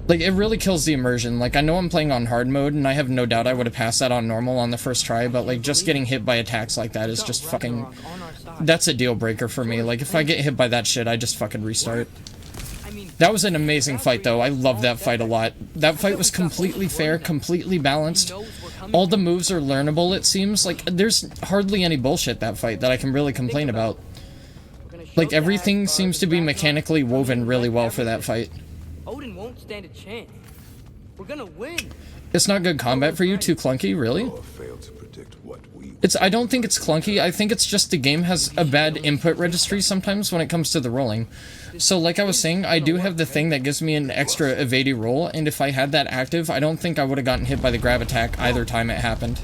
Like, it really kills the immersion. Like, I know I'm playing on hard mode, and I have no doubt I would have passed that on normal on the first try, but, like, just getting hit by attacks like that is just fucking... That's a deal breaker for me. Like, if I get hit by that shit, I just fucking restart. That was an amazing fight, though. I love that fight a lot. That fight was completely fair, completely balanced. All the moves are learnable, it seems. Like, there's hardly any bullshit that fight that I can really complain about. Like, everything seems to be mechanically woven really well for that fight. Odin won't stand a chance. We're gonna win. It's not good combat for you? Too clunky? Really? I don't think it's clunky. I think it's just the game has a bad input registry sometimes when it comes to the rolling. So like I was saying, I do have the thing that gives me an extra evadey roll, and if I had that active, I don't think I would have gotten hit by the grab attack either time it happened.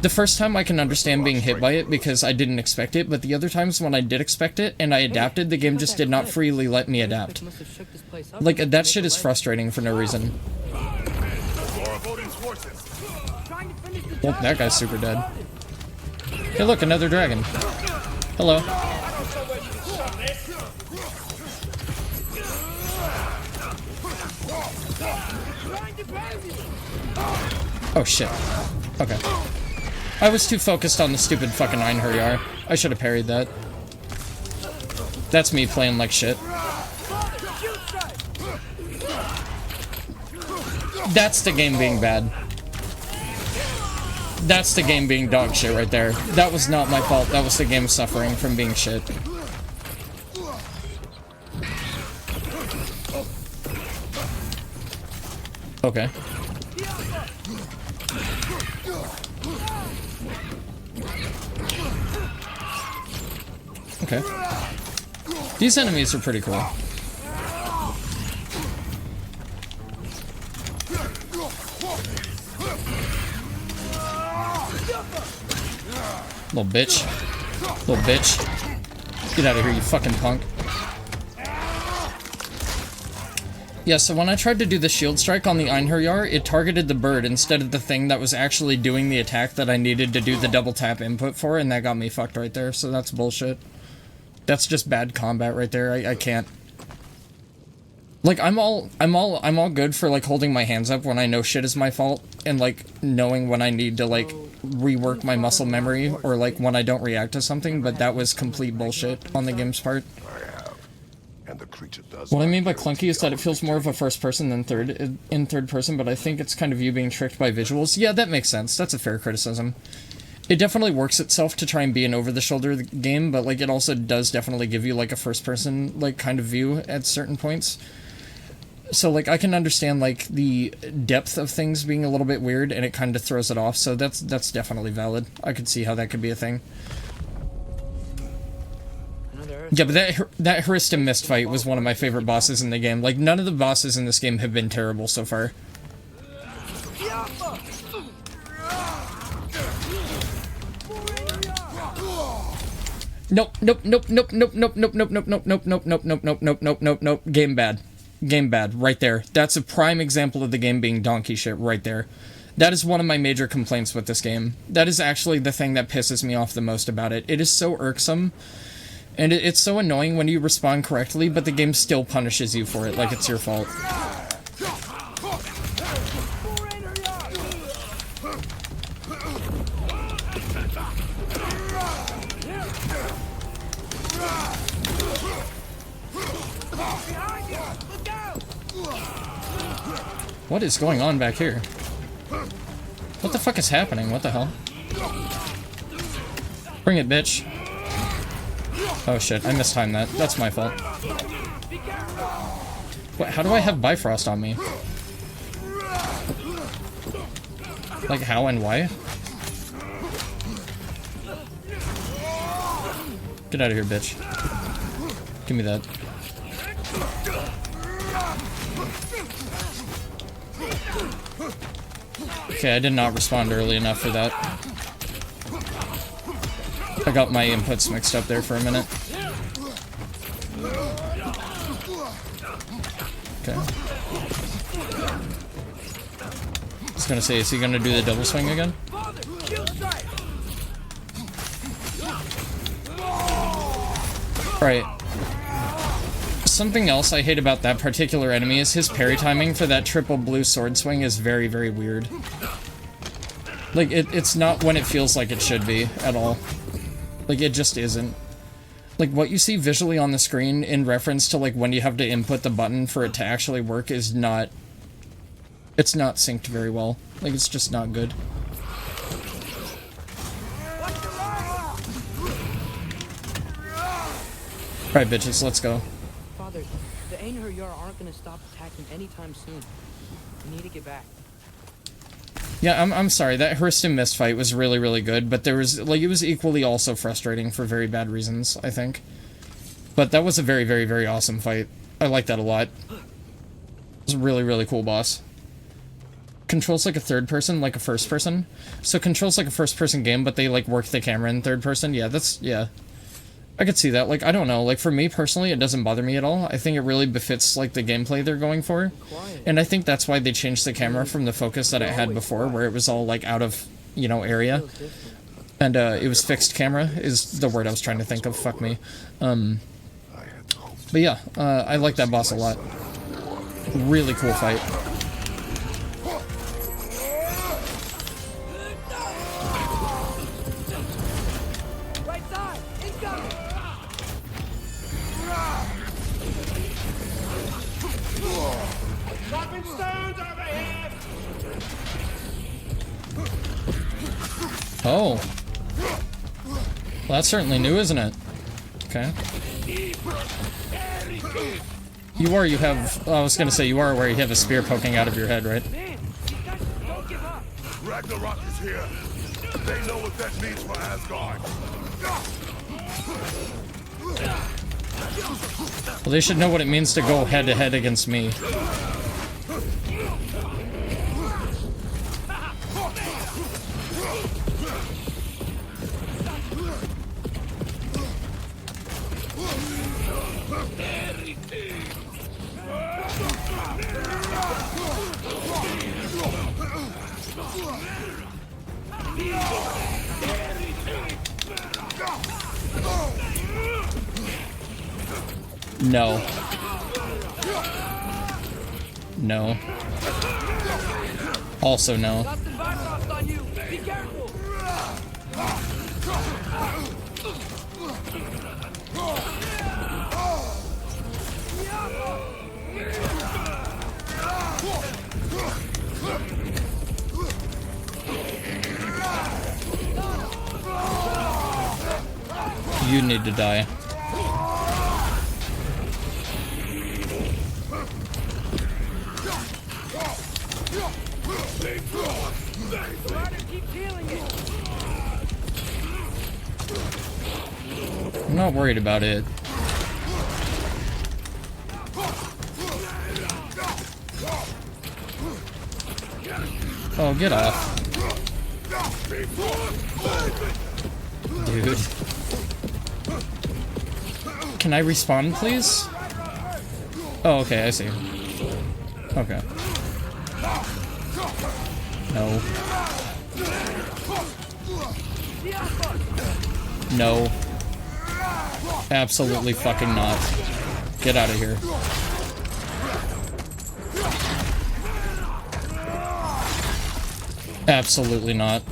The first time I can understand being hit by it because I didn't expect it, but the other times when I did expect it and I adapted, the game just did not freely let me adapt. Like, that shit is frustrating for no reason. Well, that guy's super dead. Hey look, another dragon. Hello. Oh shit. Okay. I was too focused on the stupid fucking Einherjar. I should have parried that. That's me playing like shit. That's the game being bad. That's the game being dog shit right there. That was not my fault. That was the game suffering from being shit. Okay. Okay. These enemies are pretty cool. Little bitch. Little bitch. Get out of here, you fucking punk. Yeah, so when I tried to do the shield strike on the Einherjar, it targeted the bird instead of the thing that was actually doing the attack that I needed to do the double tap input for, and that got me fucked right there, so that's bullshit. That's just bad combat right there. I can't. Like, I'm all good for, like, holding my hands up when I know shit is my fault, and, like, knowing when I need to, like, rework my muscle memory, or, like, when I don't react to something, but that was complete bullshit on the game's part. What I mean by clunky is that it feels more of a first person than third person, but I think it's kind of you being tricked by visuals. Yeah, that makes sense. That's a fair criticism. It definitely works itself to try and be an over-the-shoulder game, but, like, it also does definitely give you, like, a first-person, like, kind of view at certain points. So, like, I can understand, like, the depth of things being a little bit weird, and it kind of throws it off, so that's definitely valid. I could see how that could be a thing. Yeah, but that Hristim Mist fight was one of my favorite bosses in the game. Like, none of the bosses in this game have been terrible so far. Nope, nope, nope, nope, nope, nope, nope, nope, nope, nope, nope, nope, nope, nope, nope, nope, nope, nope, nope. Game bad. Game bad, right there. That's a prime example of the game being donkey shit, right there. That is one of my major complaints with this game. That is actually the thing that pisses me off the most about it. It is so irksome, and it's so annoying when you respond correctly, but the game still punishes you for it, like it's your fault. What is going on back here? What the fuck is happening? What the hell? Bring it, bitch. Oh shit, I mistimed that. That's my fault. What, how do I have Bifrost on me? Like, how and why? Get out of here, bitch. Give me that. Okay, I did not respond early enough for that. I got my inputs mixed up there for a minute. Okay. I was gonna say, is he gonna do the double swing again? Right. Something else I hate about that particular enemy is his parry timing for that triple blue sword swing is very, very weird. Like, it's not when it feels like it should be, at all. Like, it just isn't. Like, what you see visually on the screen in reference to, like, when you have to input the button for it to actually work is not... It's not synced very well. Like, it's just not good. Alright, bitches, let's go. Father, the Aesir aren't gonna stop attacking anytime soon. We need to get back. Yeah, I'm sorry, that Hurston Mist fight was really, really good, but there was, like, it was equally also frustrating for very bad reasons, I think. But that was a very, very, very awesome fight. I like that a lot. It was a really, really cool boss. Controls like a third person, like a first person. So controls like a first person game, but they, like, work the camera in third person. Yeah, that's, yeah. I could see that. Like, I don't know. Like, for me personally, it doesn't bother me at all. I think it really befits, like, the gameplay they're going for. And I think that's why they changed the camera from the focus that it had before, where it was all, like, out of, you know, area. And, it was fixed camera, is the word I was trying to think of. Fuck me. But yeah, I like that boss a lot. Really cool fight. Oh. Well, that's certainly new, isn't it? Okay. You have... I was gonna say, you are where you have a spear poking out of your head, right? Ragnarök is here. They know what that means for Asgard. Well, they should know what it means to go head-to-head against me. No. No. Also no. You need to die. I'm not worried about it. Oh, get off. Dude. Can I respawn, please? Oh, okay, I see. Okay. No. No. Absolutely fucking not. Get out of here. Absolutely not.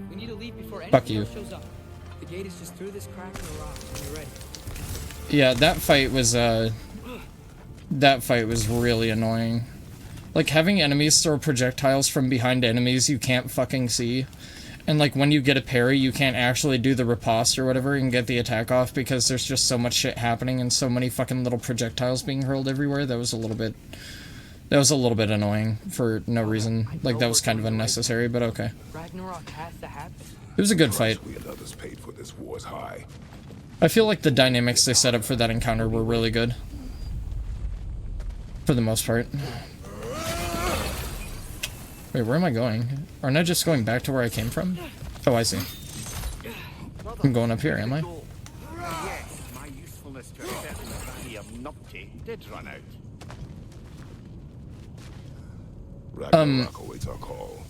We need to leave before Fuck anything you. else shows up. The gate is just through this crack in the rocks when you're ready. Yeah, that fight was really annoying. Like, having enemies throw projectiles from behind enemies you can't fucking see. And, like, when you get a parry, you can't actually do the riposte or whatever and get the attack off because there's just so much shit happening and so many fucking little projectiles being hurled everywhere. That was a little bit annoying for no reason. Like, that was kind of unnecessary, but okay. Ragnarök has to happen. It was a good fight. We and others paid for this war's high. I feel like the dynamics they set up for that encounter were really good. For the most part. Wait, where am I going? Aren't I just going back to where I came from? Oh, I see. I'm going up here, am I? Yes, my usefulness to a certain Valley of Nupti did run out. Ragnarök awaits our call.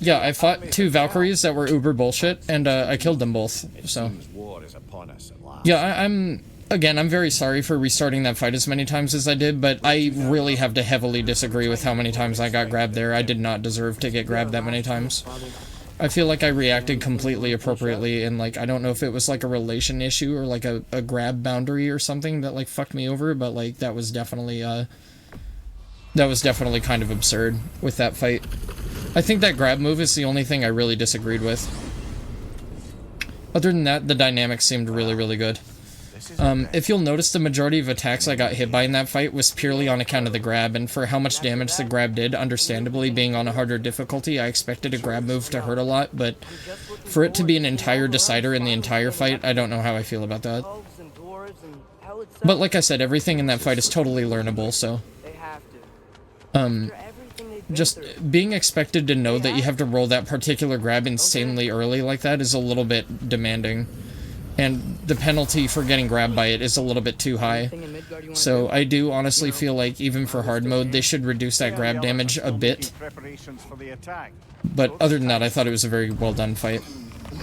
Yeah, I fought 2 Valkyries that were uber bullshit, and I killed them both, so... War is upon us at last. Yeah, I'm very sorry for restarting that fight as many times as I did, but I really have to heavily disagree with how many times I got grabbed there. I did not deserve to get grabbed that many times. I feel like I reacted completely appropriately, and, like, I don't know if it was, like, a relation issue or, like, a grab boundary or something that, like, fucked me over, but, like, that was definitely kind of absurd with that fight. I think that grab move is the only thing I really disagreed with. Other than that, the dynamics seemed really, really good. If you'll notice, the majority of attacks I got hit by in that fight was purely on account of the grab, and for how much damage the grab did, understandably being on a harder difficulty, I expected a grab move to hurt a lot, but for it to be an entire decider in the entire fight, I don't know how I feel about that. But like I said, everything in that fight is totally learnable, so... just being expected to know that you have to roll that particular grab insanely early like that is a little bit demanding. And the penalty for getting grabbed by it is a little bit too high. So I do honestly feel like even for hard mode, they should reduce that grab damage a bit. But other than that, I thought it was a very well done fight. Would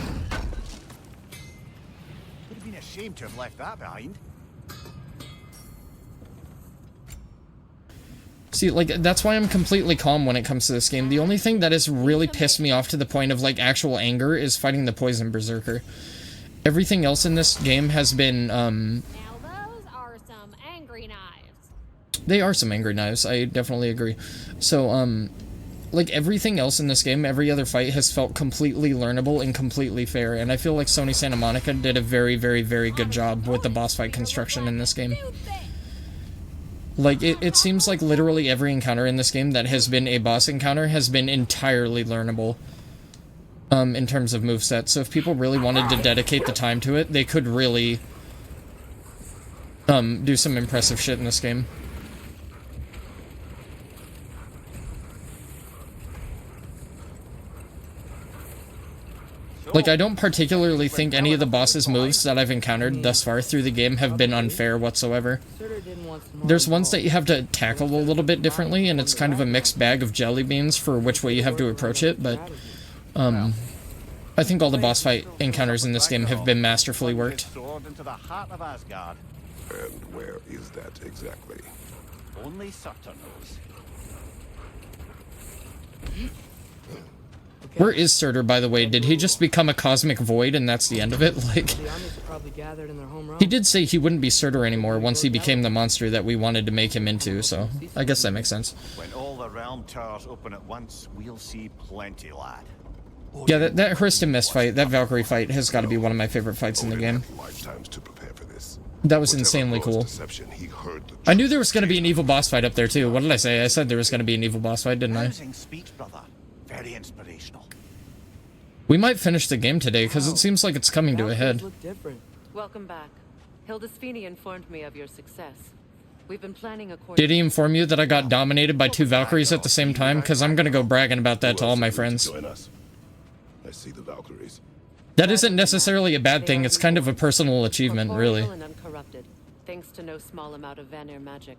have been a shame to have left that behind. See, like, that's why I'm completely calm when it comes to this game. The only thing that has really pissed me off to the point of, like, actual anger is fighting the Poison Berserker. Everything else in this game has been, Now those are some angry knives. They are some angry knives, I definitely agree. So, like, everything else in this game, every other fight has felt completely learnable and completely fair, and I feel like Sony Santa Monica did a very, very, very good job with the boss fight construction in this game. Like, it seems like literally every encounter in this game that has been a boss encounter has been entirely learnable. In terms of moveset, so if people really wanted to dedicate the time to it, they could really do some impressive shit in this game. Like, I don't particularly think any of the boss's moves that I've encountered thus far through the game have been unfair whatsoever. There's ones that you have to tackle a little bit differently, and it's kind of a mixed bag of jelly beans for which way you have to approach it, but I think all the boss fight encounters in this game have been masterfully worked. Into the heart of Asgard. And where is that exactly? Only Surtur knows. Where is Surtur, by the way? Did he just become a cosmic void and that's the end of it? Like, he did say he wouldn't be Surtur anymore once he became the monster that we wanted to make him into, so I guess that makes sense. When all the realm towers open at once, we'll see plenty, lad. Yeah, that Hrist Mist fight, that Valkyrie fight, has got to be one of my favorite fights in the game. That was insanely cool. I knew there was going to be an evil boss fight up there, too. What did I say? I said there was going to be an evil boss fight, didn't I? Speech, brother. Very inspirational. We might finish the game today, because it seems like it's coming to a head. Welcome back. Hildesfini informed me of your success. We've been planning according. Did he inform you that I got dominated by 2 Valkyries at the same time? Because I'm going to go bragging about that to all my friends. I see the Valkyries. That isn't necessarily a bad thing, it's kind of a personal achievement, really. And uncorrupted, thanks to no small amount of Vanir magic.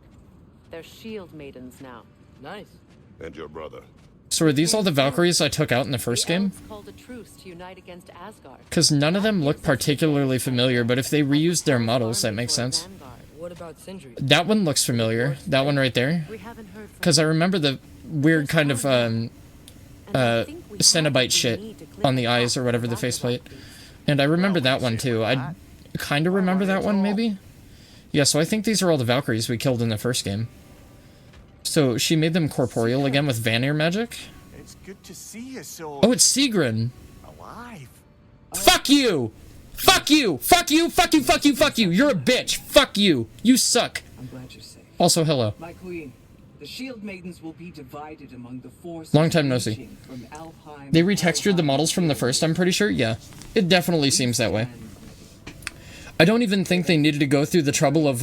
They're shield maidens now. Nice. And your brother. So are these all the Valkyries I took out in the first game? Called a truce to unite against Asgard. Because none of them look particularly familiar, but if they reused their models, that makes sense. What about Sindri? That one looks familiar. That one right there. We haven't heard from Because I remember the weird kind of Cenobite shit on the eyes or whatever, the faceplate. And I remember that one too. I kind of remember that one, maybe? Yeah, so I think these are all the Valkyries we killed in the first game. So she made them corporeal again with Vanir magic? It's good to see you so Oh, it's Sigrun! alive. Fuck you! Fuck you! Fuck you! Fuck you! Fuck you! Fuck you! You're a bitch! Fuck you! You suck! I'm glad you're safe. Also, hello. My queen, the shield maidens will be divided among the forces. Long time no see. They retextured the models from the first, I'm pretty sure? Yeah. It definitely seems that way. I don't even think they needed to go through the trouble of,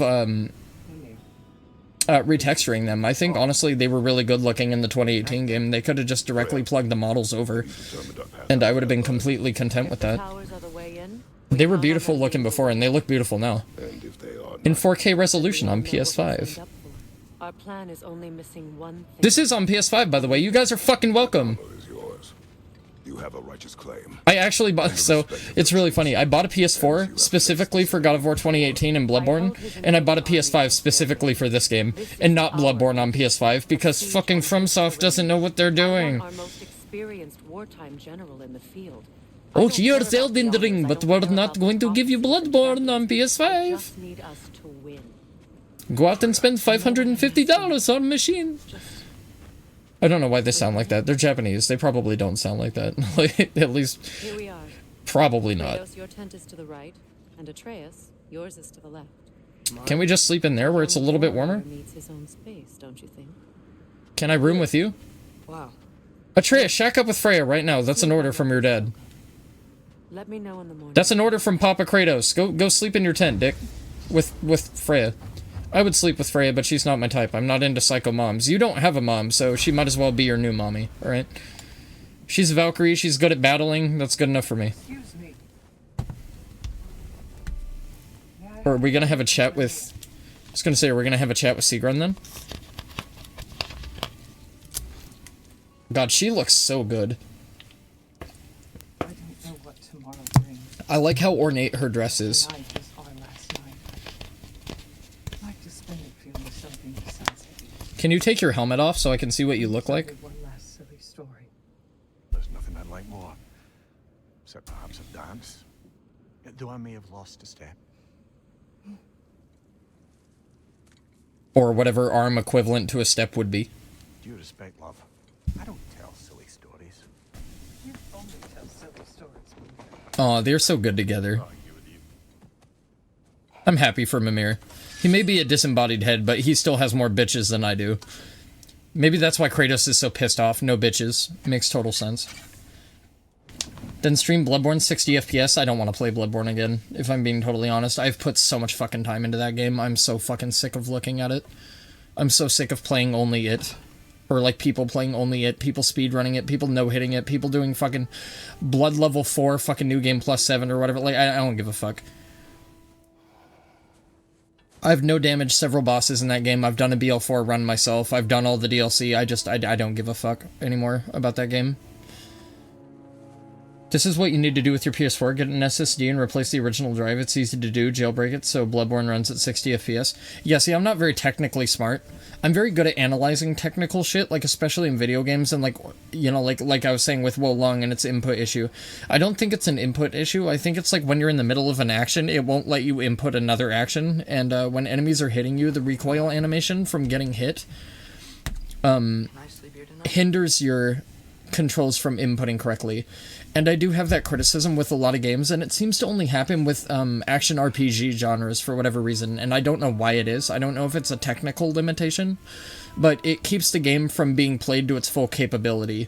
retexturing them. I think, honestly, they were really good looking in the 2018 game. They could have just directly plugged the models over, and I would have been completely content with that. They were beautiful looking before, and they look beautiful now. In 4K resolution on PS5. Our plan is only missing one thing. This is on PS5, by the way. You guys are fucking welcome. Is yours. You have a righteous claim. I actually bought, so it's really funny. I bought a PS4 specifically for God of War 2018 and Bloodborne, and I bought a PS5 specifically for this game, and not Bloodborne on PS5 because fucking FromSoft doesn't know what they're doing. Our most experienced wartime general in the field. Oh, here's Elden Ring, but we're not going to give you Bloodborne on PS5. Just need us to win. Go out and spend $550 on a machine. I don't know why they sound like that. They're Japanese. They probably don't sound like that. Like, at least, Here we are. probably not. Kratos, your tent is to the right, and Atreus, yours is to the left. Can we just sleep in there where it's a little bit warmer? Needs his own space, don't you think? Can I room with you? Wow. Atreus, shack up with Freya right now. That's an order from your dad. Let me know in the morning. That's an order from Papa Kratos. Go sleep in your tent, Dick. With Freya. I would sleep with Freya, but she's not my type. I'm not into psycho moms. You don't have a mom, so she might as well be your new mommy, alright? She's a Valkyrie, she's good at battling, that's good enough for me. Excuse me. Or are we gonna have a chat with... I was gonna say, are we gonna have a chat with Sigrun then? God, she looks so good. I don't know what tomorrow brings. I like how ornate her dress is. Tonight was our last night. I'd like to spend it feeling something besides heavy. Can you take your helmet off so I can see what you look like? One last silly story. There's nothing I'd like more. Except perhaps a dance. Though I may have lost a step. Or whatever arm equivalent to a step would be. Due respect, love. I don't tell silly stories. You only tell silly stories. Aw, they're so good together. I'm happy for Mimir. He may be a disembodied head, but he still has more bitches than I do. Maybe that's why Kratos is so pissed off. No bitches. Makes total sense. Then stream Bloodborne 60 FPS. I don't want to play Bloodborne again, if I'm being totally honest. I've put so much fucking time into that game. I'm so fucking sick of looking at it. I'm so sick of playing only it. Or like people playing only it, people speedrunning it, people no-hitting it, people doing fucking Blood level 4, fucking New Game plus 7 or whatever. Like, I don't give a fuck. I've no damaged several bosses in that game. I've done a BL4 run myself. I've done all the DLC. I don't give a fuck anymore about that game. This is what you need to do with your PS4. Get an SSD and replace the original drive. It's easy to do. Jailbreak it so Bloodborne runs at 60 FPS. Yeah, see, I'm not very technically smart. I'm very good at analyzing technical shit, like especially in video games and like, you know, like I was saying with Wo Long and its input issue. I don't think it's an input issue. I think it's like when you're in the middle of an action, it won't let you input another action. And when enemies are hitting you, the recoil animation from getting hit hinders your controls from inputting correctly. And I do have that criticism with a lot of games, and it seems to only happen with action RPG genres for whatever reason, and I don't know why it is. I don't know if it's a technical limitation, but it keeps the game from being played to its full capability.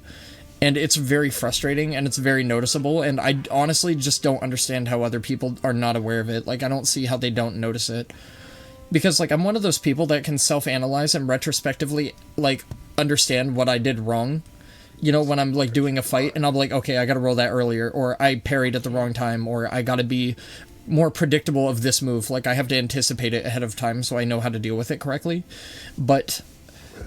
And it's very frustrating, and it's very noticeable, and I honestly just don't understand how other people are not aware of it. Like, I don't see how they don't notice it. Because, like, I'm one of those people that can self-analyze and retrospectively, like, understand what I did wrong. You know, when I'm, like, doing a fight, and I'll be like, okay, I gotta roll that earlier, or I parried at the wrong time, or I gotta be more predictable of this move. Like, I have to anticipate it ahead of time so I know how to deal with it correctly. But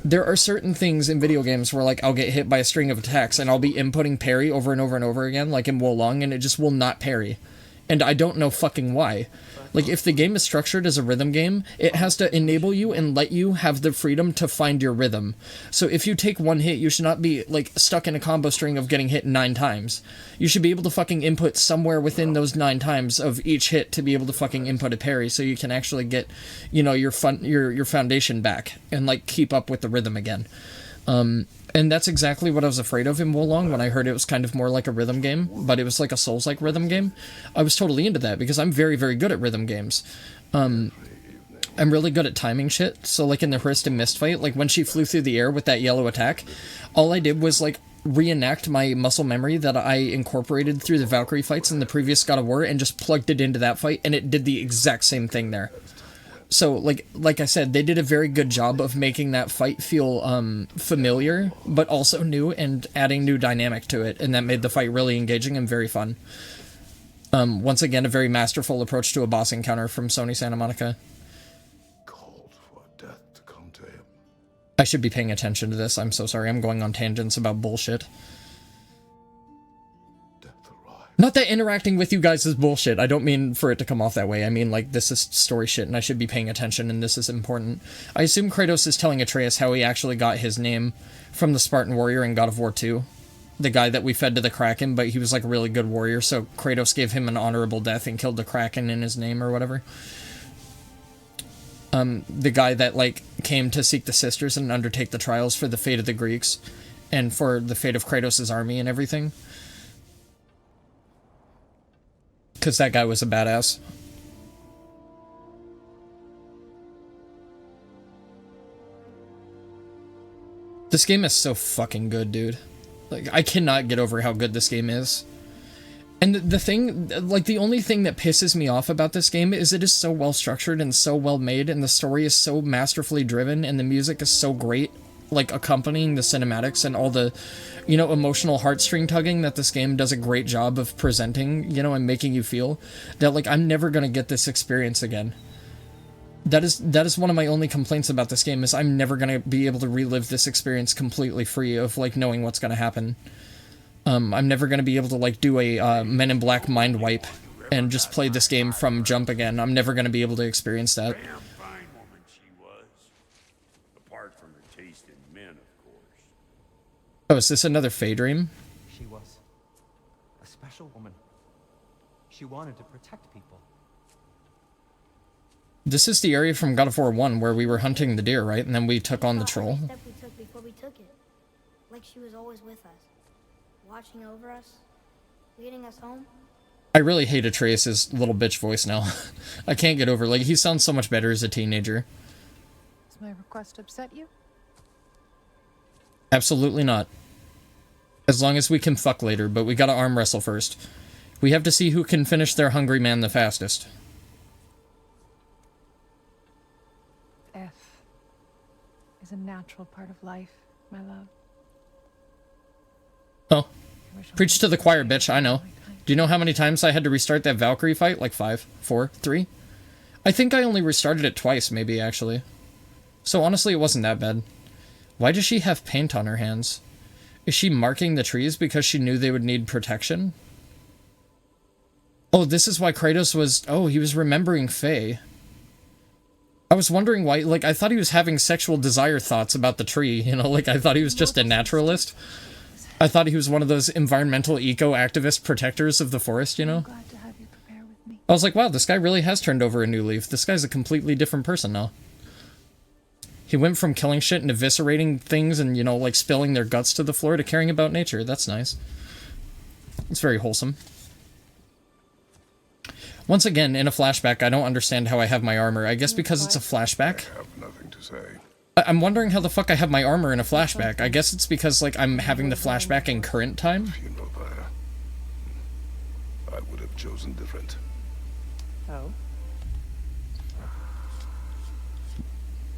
there are certain things in video games where, like, I'll get hit by a string of attacks, and I'll be inputting parry over and over and over again, like in Wo Long, and it just will not parry. And I don't know fucking why. Like, if the game is structured as a rhythm game, it has to enable you and let you have the freedom to find your rhythm. So if you take one hit, you should not be, like, stuck in a combo string of getting hit 9 times. You should be able to fucking input somewhere within those 9 times of each hit to be able to fucking input a parry so you can actually get, you know, your foundation back and, like, keep up with the rhythm again. And that's exactly what I was afraid of in Wo Long when I heard it was kind of more like a rhythm game, but it was like a Souls-like rhythm game. I was totally into that because I'm very, very good at rhythm games. I'm really good at timing shit, so like in the Hrist Mist fight, like when she flew through the air with that yellow attack, all I did was like reenact my muscle memory that I incorporated through the Valkyrie fights in the previous God of War and just plugged it into that fight, and it did the exact same thing there. So, like I said, they did a very good job of making that fight feel familiar, but also new and adding new dynamic to it, and that made the fight really engaging and very fun. Once again, a very masterful approach to a boss encounter from Sony Santa Monica. Called for death to come to him. I should be paying attention to this. I'm so sorry. I'm going on tangents about bullshit. Not that interacting with you guys is bullshit. I don't mean for it to come off that way. I mean, like, this is story shit, and I should be paying attention, and this is important. I assume Kratos is telling Atreus how he actually got his name from the Spartan warrior in God of War 2. The guy that we fed to the Kraken, but he was, like, a really good warrior, so Kratos gave him an honorable death and killed the Kraken in his name or whatever. The guy that, like, came to seek the sisters and undertake the trials for the fate of the Greeks, and for the fate of Kratos' army and everything. Because that guy was a badass. This game is so fucking good, dude. Like, I cannot get over how good this game is. And the thing, like, the only thing that pisses me off about this game is it is so well structured and so well made, and the story is so masterfully driven, and the music is so great, like, accompanying the cinematics and all the, you know, emotional heartstring tugging that this game does a great job of presenting, you know, and making you feel, that, like, I'm never gonna get this experience again. That is one of my only complaints about this game, is I'm never gonna be able to relive this experience completely free of, like, knowing what's gonna happen. I'm never gonna be able to, like, do a Men in Black mind wipe and just play this game from jump again. I'm never gonna be able to experience that. Damn fine woman she was. Apart from her taste in men, of course. Oh, is this another Fae dream? She was a special woman. She wanted to protect people. This is the area from God of War 1 where we were hunting the deer, right? And then we took on the troll. Every step we took before we took it. Like she was always with us. Watching over us. Leading us home. I really hate Atreus' little bitch voice now. I can't get over, like, he sounds so much better as a teenager. Does my request upset you? Absolutely not. As long as we can fuck later, but we gotta arm wrestle first. We have to see who can finish their hungry man the fastest. F is a natural part of life, my love. Oh. Preach to the choir, bitch, I know. Do you know how many times I had to restart that Valkyrie fight? Like 5, 4, 3? I think I only restarted it twice, maybe, actually. So honestly, it wasn't that bad. Why does she have paint on her hands? Is she marking the trees because she knew they would need protection? Oh, this is why Kratos was... Oh, he was remembering Faye. I was wondering why... Like, I thought he was having sexual desire thoughts about the tree, you know? Like, I thought he was just a naturalist. I thought he was one of those environmental eco-activist protectors of the forest, you know? Glad to have you prepare with me. I was like, wow, this guy really has turned over a new leaf. This guy's a completely different person now. He went from killing shit and eviscerating things and, you know, like, spilling their guts to the floor to caring about nature. That's nice. It's very wholesome. Once again, in a flashback, I don't understand how I have my armor. I guess because it's a flashback. I have nothing to say. I'm wondering how the fuck I have my armor in a flashback. I guess it's because, like, I'm having the flashback in current time. You know, Freya, I would have chosen different. Oh?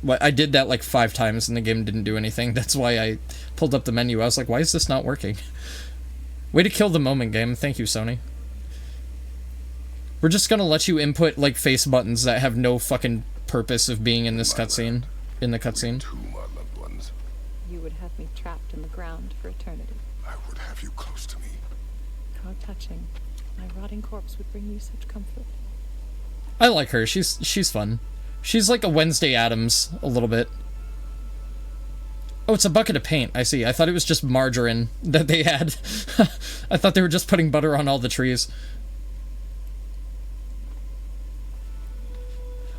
What, I did that like 5 times and the game didn't do anything. That's why I pulled up the menu. I was like, why is this not working? Way to kill the moment, game. Thank you, Sony. We're just gonna let you input, like, face buttons that have no fucking purpose of being in this cutscene. In the cutscene. To my loved ones, You would have me trapped in the ground for eternity. I would have you close to me. How touching. My rotting corpse would bring you such comfort. I like her. She's fun. She's like a Wednesday Addams, a little bit. Oh, it's a bucket of paint. I see. I thought it was just margarine that they had. I thought they were just putting butter on all the trees.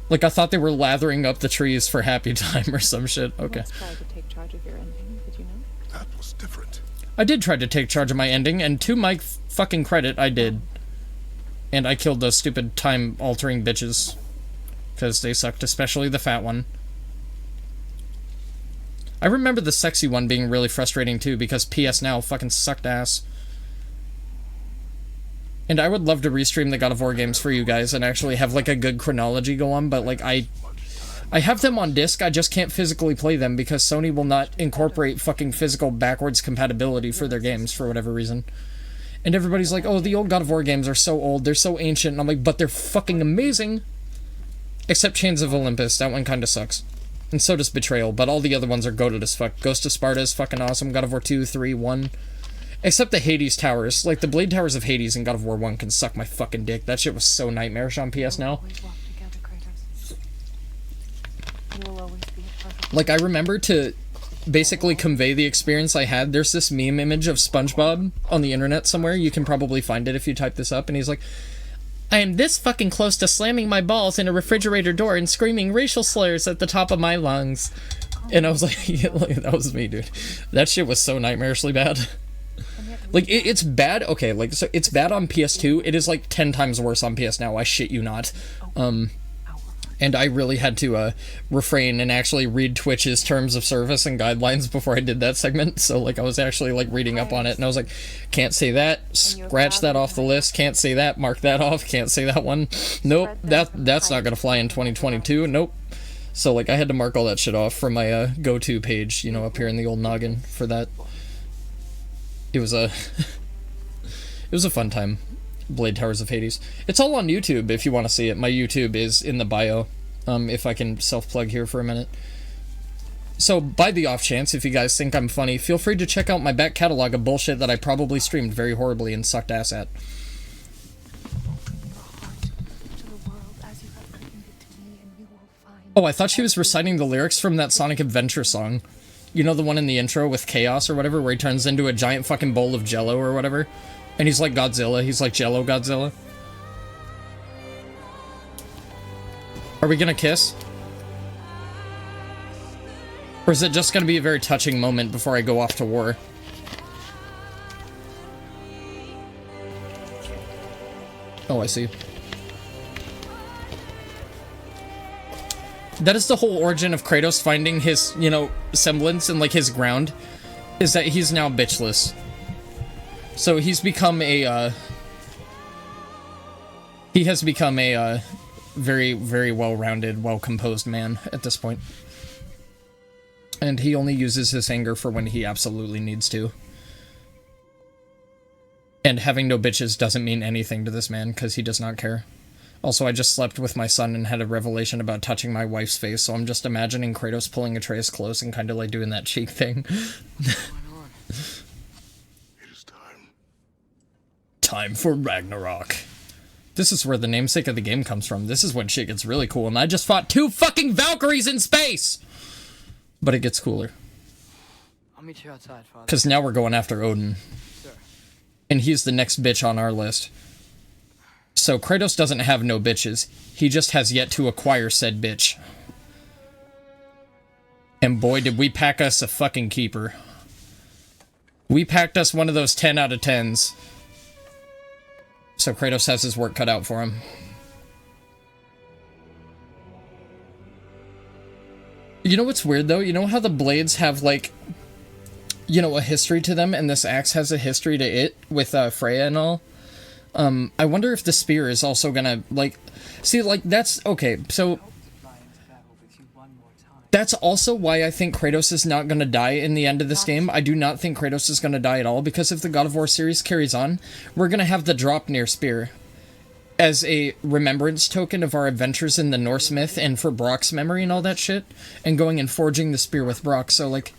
Like, I thought they were lathering up the trees for happy time or some shit. Okay. Once tried to take charge of your ending, did you know? That was different. I did try to take charge of my ending, and to my fucking credit, I did. And I killed those stupid time-altering bitches. Because they sucked, especially the fat one. I remember the sexy one being really frustrating too, because PS Now fucking sucked ass. And I would love to restream the God of War games for you guys and actually have, like, a good chronology go on, but, like, I have them on disc, I just can't physically play them because Sony will not incorporate fucking physical backwards compatibility for their games for whatever reason. And everybody's like, oh, the old God of War games are so old, they're so ancient, and I'm like, but they're fucking amazing! Except Chains of Olympus, that one kinda sucks. And so does Betrayal, but all the other ones are goated as fuck. Ghost of Sparta is fucking awesome. God of War 2, 3, 1. Except the Hades towers. Like, the Blade Towers of Hades in God of War 1 can suck my fucking dick. That shit was so nightmarish on PS Now. Like, I remember to basically convey the experience I had. There's this meme image of SpongeBob on the internet somewhere. You can probably find it if you type this up. And he's like, I am this fucking close to slamming my balls in a refrigerator door and screaming racial slurs at the top of my lungs. And I was like, that was me, dude. That shit was so nightmarishly bad. Like, it's bad, okay, like, so it's bad on PS2, it is, like, 10 times worse on PS Now, I shit you not. And I really had to, refrain and actually read Twitch's terms of service and guidelines before I did that segment, so, like, I was actually, like, reading up on it, and I was like, can't say that, scratch that off the list, can't say that, mark that off, can't say that one, nope, that's not gonna fly in 2022, nope. So, like, I had to mark all that shit off from my, go-to page, you know, up here in the old noggin for that. It was a fun time. Blade Towers of Hades. It's all on YouTube if you want to see it. My YouTube is in the bio. If I can self-plug here for a minute. So, by the off chance, if you guys think I'm funny, feel free to check out my back catalog of bullshit that I probably streamed very horribly and sucked ass at. Oh, I thought she was reciting the lyrics from that Sonic Adventure song. You know, the one in the intro with Chaos or whatever, where he turns into a giant fucking bowl of jello or whatever? And he's like Godzilla. He's like Jello Godzilla. Are we gonna kiss? Or is it just gonna be a very touching moment before I go off to war? Oh, I see. That is the whole origin of Kratos finding his, you know, semblance and, like, his ground. Is that he's now bitchless. So he's become a, he has become a, very, very well-rounded, well-composed man at this point. And he only uses his anger for when he absolutely needs to. And having no bitches doesn't mean anything to this man, because he does not care. Also, I just slept with my son and had a revelation about touching my wife's face, so I'm just imagining Kratos pulling Atreus close and kind of like doing that cheek thing. It is time. Time for Ragnarok. This is where the namesake of the game comes from. This is when shit gets really cool, and I just fought 2 fucking Valkyries in space! But it gets cooler. I'll meet you outside, Father. Because now we're going after Odin. Sure. And he's the next bitch on our list. So Kratos doesn't have no bitches. He just has yet to acquire said bitch. And boy, did we pack us a fucking keeper. We packed us one of those 10 out of 10s. So Kratos has his work cut out for him. You know what's weird, though? You know how the blades have, like, you know, a history to them, and this axe has a history to it with Freya and all? I wonder if the spear is also gonna, like... See, like, that's... Okay, so... That's also why I think Kratos is not gonna die in the end of this game. I do not think Kratos is gonna die at all, because if the God of War series carries on, we're gonna have the Draupnir spear as a remembrance token of our adventures in the Norse myth and for Brock's memory and all that shit, and going and forging the spear with Brock, so, like...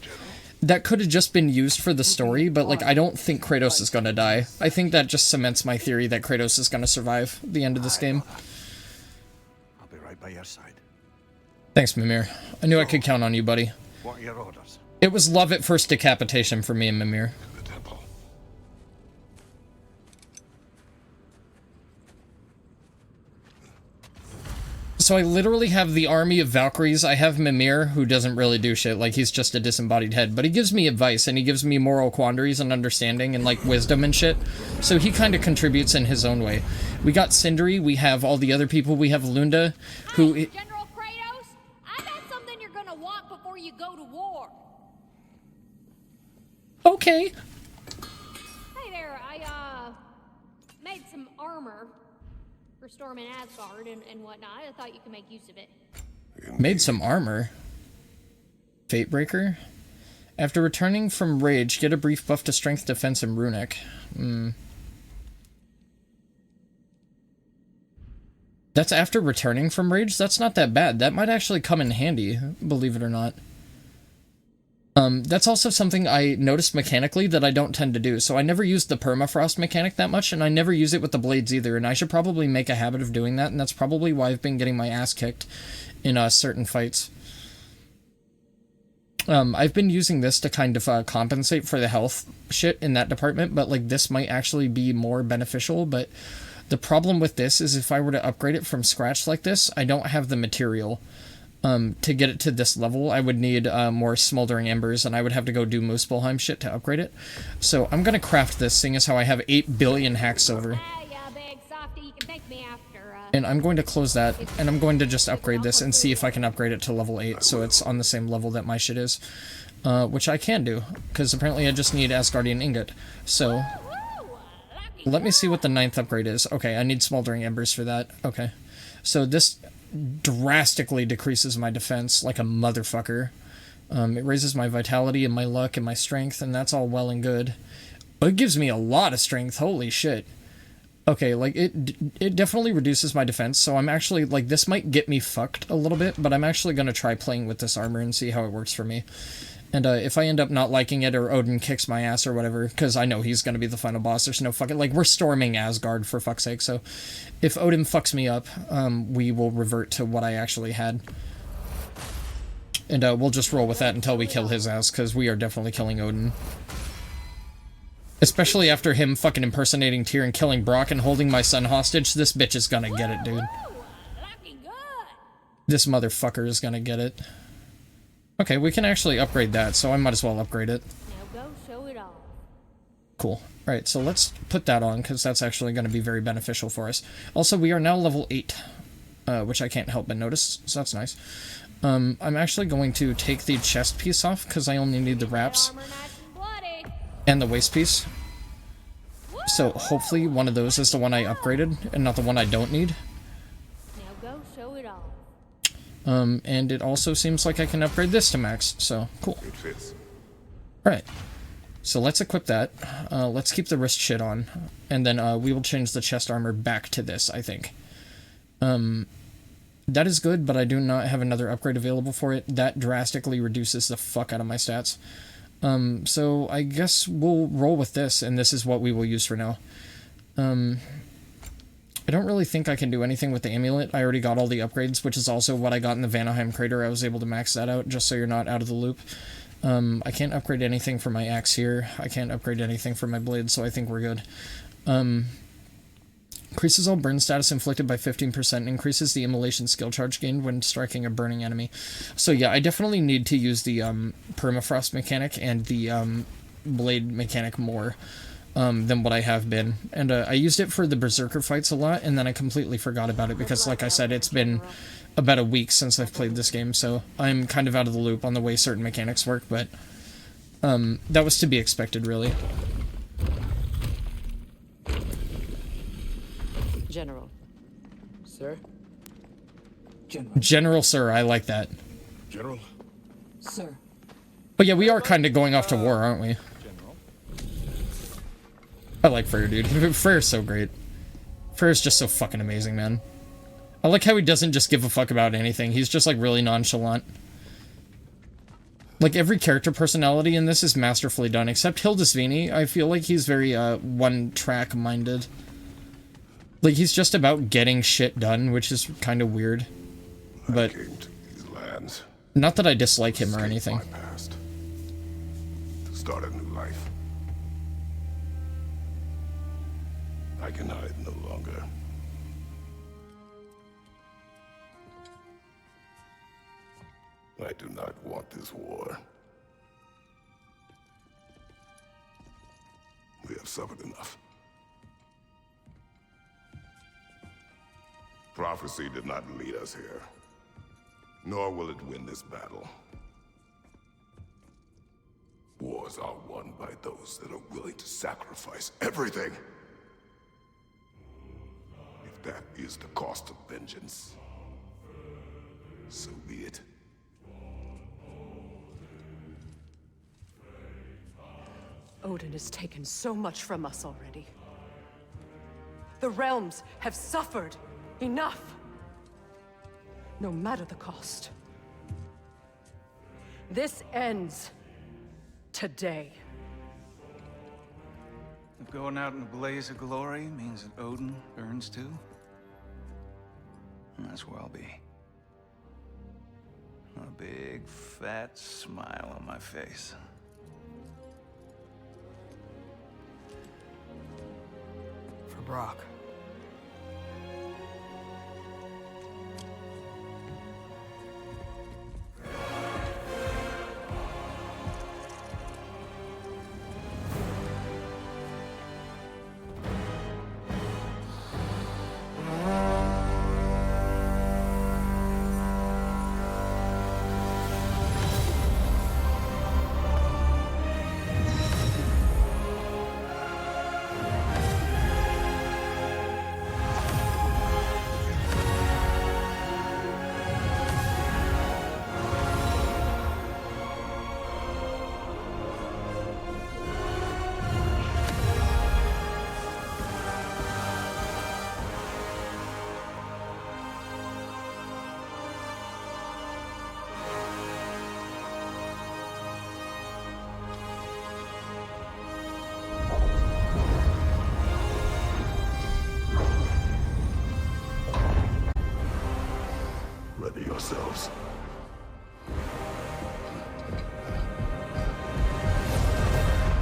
That could have just been used for the story, but, like, I don't think Kratos is gonna die. I think that just cements my theory that Kratos is gonna survive the end of this game. I'll be right by your side. Thanks, Mimir. I knew I could count on you, buddy. What are your orders? It was love at first decapitation for me and Mimir. The temple. So I literally have the army of Valkyries. I have Mimir, who doesn't really do shit, like he's just a disembodied head, but he gives me advice, and he gives me moral quandaries and understanding and, like, wisdom and shit. So he kind of contributes in his own way. We got Sindri, we have all the other people, we have Lunda, who... Hey, General Kratos, I got something you're gonna want before you go to war. Okay. Hey there, I, made some armor for storming Asgard and whatnot. I thought you could make use of it. Made some armor. Fatebreaker? After returning from Rage, get a brief buff to Strength, Defense, and Runic. That's after returning from rage? That's not that bad. That might actually come in handy, believe it or not. That's also something I noticed mechanically that I don't tend to do. So I never used the permafrost mechanic that much, and I never use it with the blades either, and I should probably make a habit of doing that, and that's probably why I've been getting my ass kicked in certain fights. I've been using this to kind of compensate for the health shit in that department, but like this might actually be more beneficial, but the problem with this is if I were to upgrade it from scratch like this, I don't have the material. To get it to this level, I would need more smoldering embers, and I would have to go do Muspelheim shit to upgrade it. So I'm gonna craft this, seeing as how I have 8 billion hack silver. And I'm going to close that, and I'm going to just upgrade this and see if I can upgrade it to level 8, so it's on the same level that my shit is. Which I can do, because apparently I just need Asgardian Ingot. So, let me see what the 9th upgrade is. Okay, I need Smoldering Embers for that. Okay. So this drastically decreases my defense like a motherfucker. It raises my vitality and my luck and my strength, and that's all well and good. But it gives me a lot of strength, holy shit. Okay, like, it definitely reduces my defense, so I'm actually, like, this might get me fucked a little bit, but I'm actually gonna try playing with this armor and see how it works for me. And, if I end up not liking it, or Odin kicks my ass or whatever, because I know he's gonna be the final boss, there's no fucking, like, we're storming Asgard, for fuck's sake, so if Odin fucks me up, we will revert to what I actually had. And, we'll just roll with that until we kill his ass, because we are definitely killing Odin. Especially after him fucking impersonating Tyr and killing Brock and holding my son hostage, this bitch is gonna get it, dude. This motherfucker is gonna get it. Okay, we can actually upgrade that, so I might as well upgrade it. Now go show it off. Cool. Alright, so let's put that on, because that's actually going to be very beneficial for us. Also, we are now level 8, which I can't help but notice, so that's nice. I'm actually going to take the chest piece off, because I only need the wraps and the waist piece. So hopefully one of those is the one I upgraded, and not the one I don't need. Now go show it off. And it also seems like I can upgrade this to max, so cool. Alright, so let's equip that. Let's keep the wrist shit on, and then we will change the chest armor back to this, I think. That is good, but I do not have another upgrade available for it. That drastically reduces the fuck out of my stats. So I guess we'll roll with this, and this is what we will use for now. I don't really think I can do anything with the amulet. I already got all the upgrades, which is also what I got in the Vanaheim crater. I was able to max that out, just so you're not out of the loop. I can't upgrade anything for my axe here. I can't upgrade anything for my blade, so I think we're good. Increases all burn status inflicted by 15%, increases the immolation skill charge gained when striking a burning enemy. So yeah, I definitely need to use the permafrost mechanic and the blade mechanic more than what I have been. And I used it for the berserker fights a lot, and then I completely forgot about it because, like I said, it's been about a week since I've played this game, so I'm kind of out of the loop on the way certain mechanics work, but that was to be expected, really. General. Sir? General, sir, I like that. General? Sir. But yeah, we are kind of going off to war, aren't we? I like Freya, dude. Freya's so great. Freya's just so fucking amazing, man. I like how he doesn't just give a fuck about anything. He's just, like, really nonchalant. Like, every character personality in this is masterfully done, except Hildisvini. I feel like he's very, one-track minded. Like, he's just about getting shit done, which is kind of weird. But I came to these lands, not that I dislike him or anything. my past, to start a new life. I can hide no longer. I do not want this war. We have suffered enough. Prophecy did not lead us here, nor will it win this battle. Wars are won by those that are willing to sacrifice everything. If that is the cost of vengeance, so be it. Odin has taken so much from us already. The realms have suffered enough. no matter the cost. This ends today. If going out in a blaze of glory means that Odin burns too, that's where I'll be. A big, fat smile on my face. For Brock. Ready yourselves.